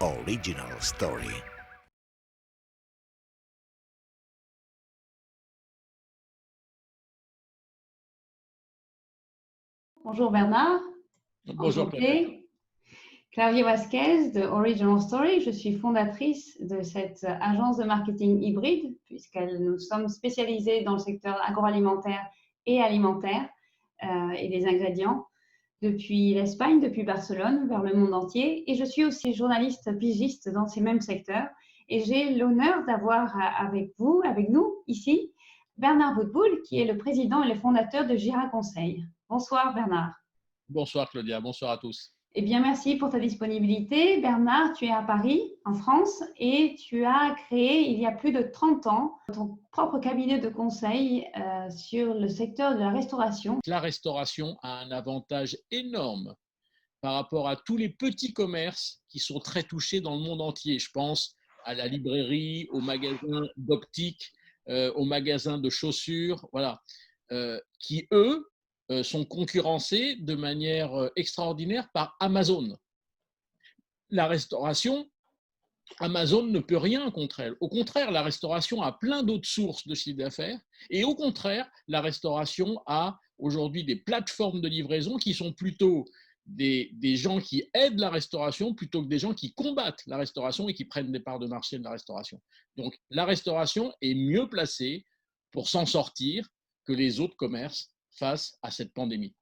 Original Story. Bonjour Bernard. Bonjour Claudia. Claudia Vasquez de Original Story. Je suis fondatrice de cette agence de marketing hybride puisque nous sommes spécialisés dans le secteur agroalimentaire et alimentaire et des ingrédients depuis l'Espagne, depuis Barcelone, vers le monde entier. Et je suis aussi journaliste pigiste dans ces mêmes secteurs. Et j'ai l'honneur d'avoir avec nous ici, Bernard Boutboul, qui est le président et le fondateur de Gira Conseil. Bonsoir Bernard. Bonsoir Claudia, bonsoir à tous. Eh bien, merci pour ta disponibilité. Bernard, tu es à Paris, en France, et tu as créé, il y a plus de 30 ans, ton propre cabinet de conseil sur le secteur de la restauration. La restauration a un avantage énorme par rapport à tous les petits commerces qui sont très touchés dans le monde entier. Je pense à la librairie, aux magasins d'optique, aux magasins de chaussures, voilà, qui, eux, sont concurrencés de manière extraordinaire par Amazon. La restauration, Amazon ne peut rien contre elle. Au contraire, la restauration a plein d'autres sources de chiffre d'affaires. Et au contraire, la restauration a aujourd'hui des plateformes de livraison qui sont plutôt des gens qui aident la restauration plutôt que des gens qui combattent la restauration et qui prennent des parts de marché de la restauration. Donc, la restauration est mieux placée pour s'en sortir que les autres commerces face à cette pandémie.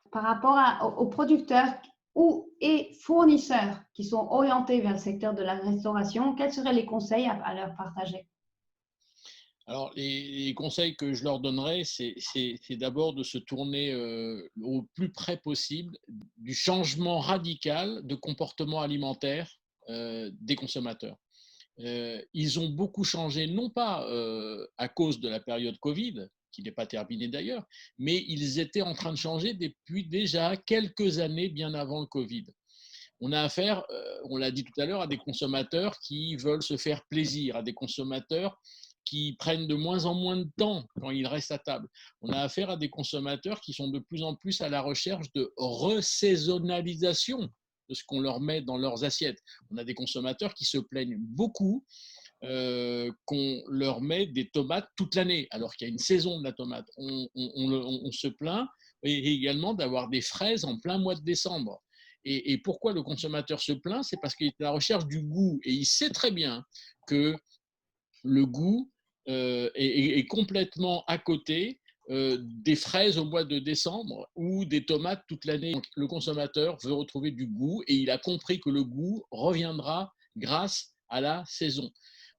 Par rapport aux producteurs et fournisseurs qui sont orientés vers le secteur de la restauration, quels seraient les conseils à leur partager? Alors, les conseils que je leur donnerais, c'est d'abord de se tourner au plus près possible du changement radical de comportement alimentaire des consommateurs. Ils ont beaucoup changé, non pas à cause de la période Covid, qui n'est pas terminée d'ailleurs, mais ils étaient en train de changer depuis déjà quelques années bien avant le Covid. On a affaire, on l'a dit tout à l'heure, à des consommateurs qui veulent se faire plaisir, à des consommateurs qui prennent de moins en moins de temps quand ils restent à table. On a affaire à des consommateurs qui sont de plus en plus à la recherche de resaisonnalisation de ce qu'on leur met dans leurs assiettes. On a des consommateurs qui se plaignent beaucoup qu'on leur met des tomates toute l'année, alors qu'il y a une saison de la tomate. On se plaint également d'avoir des fraises en plein mois de décembre. Et pourquoi le consommateur se plaint? C'est parce qu'il est à la recherche du goût. Et il sait très bien que le goût est complètement à côté des fraises au mois de décembre ou des tomates toute l'année. Donc, le consommateur veut retrouver du goût et il a compris que le goût reviendra grâce à la saison.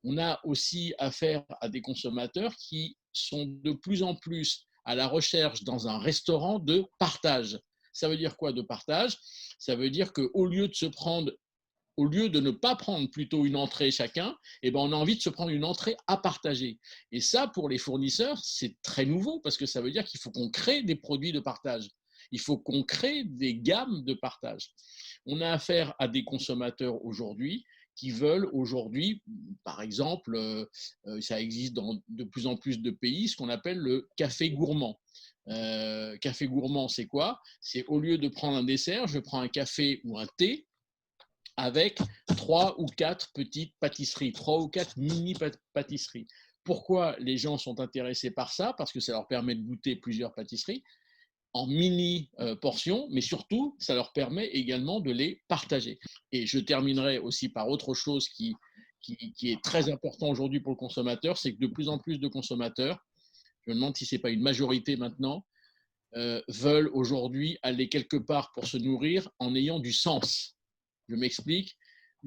On a aussi affaire à des consommateurs qui sont de plus en plus à la recherche dans un restaurant de partage. Ça veut dire quoi de partage? Ça veut dire qu'au lieu de ne pas prendre plutôt une entrée chacun, eh ben on a envie de se prendre une entrée à partager. Et ça, pour les fournisseurs, c'est très nouveau parce que ça veut dire qu'il faut qu'on crée des produits de partage. Il faut qu'on crée des gammes de partage. On a affaire à des consommateurs aujourd'hui qui veulent aujourd'hui, par exemple, ça existe dans de plus en plus de pays, ce qu'on appelle le café gourmand. Café gourmand, c'est quoi? C'est au lieu de prendre un dessert, je prends un café ou un thé avec 3 ou 4 petites pâtisseries, 3 ou 4 mini-pâtisseries. Pourquoi les gens sont intéressés par ça? Parce que ça leur permet de goûter plusieurs pâtisseries en mini portions, mais surtout, ça leur permet également de les partager. Et je terminerai aussi par autre chose qui est très important aujourd'hui pour le consommateur, c'est que de plus en plus de consommateurs, je me demande si ce n'est pas une majorité maintenant, veulent aujourd'hui aller quelque part pour se nourrir en ayant du sens. Je m'explique,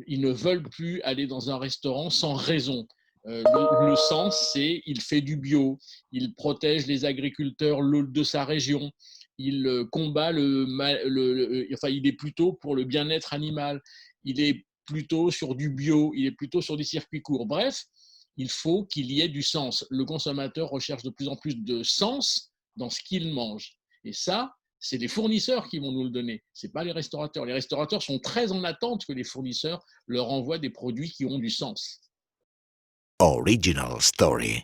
ils ne veulent plus aller dans un restaurant sans raison. Le sens, c'est il fait du bio, il protège les agriculteurs de sa région, il combat enfin, il est plutôt pour le bien-être animal, il est plutôt sur du bio, il est plutôt sur des circuits courts. Bref, il faut qu'il y ait du sens. Le consommateur recherche de plus en plus de sens dans ce qu'il mange. Et ça, c'est les fournisseurs qui vont nous le donner, ce n'est pas les restaurateurs. Les restaurateurs sont très en attente que les fournisseurs leur envoient des produits qui ont du sens. Original Story.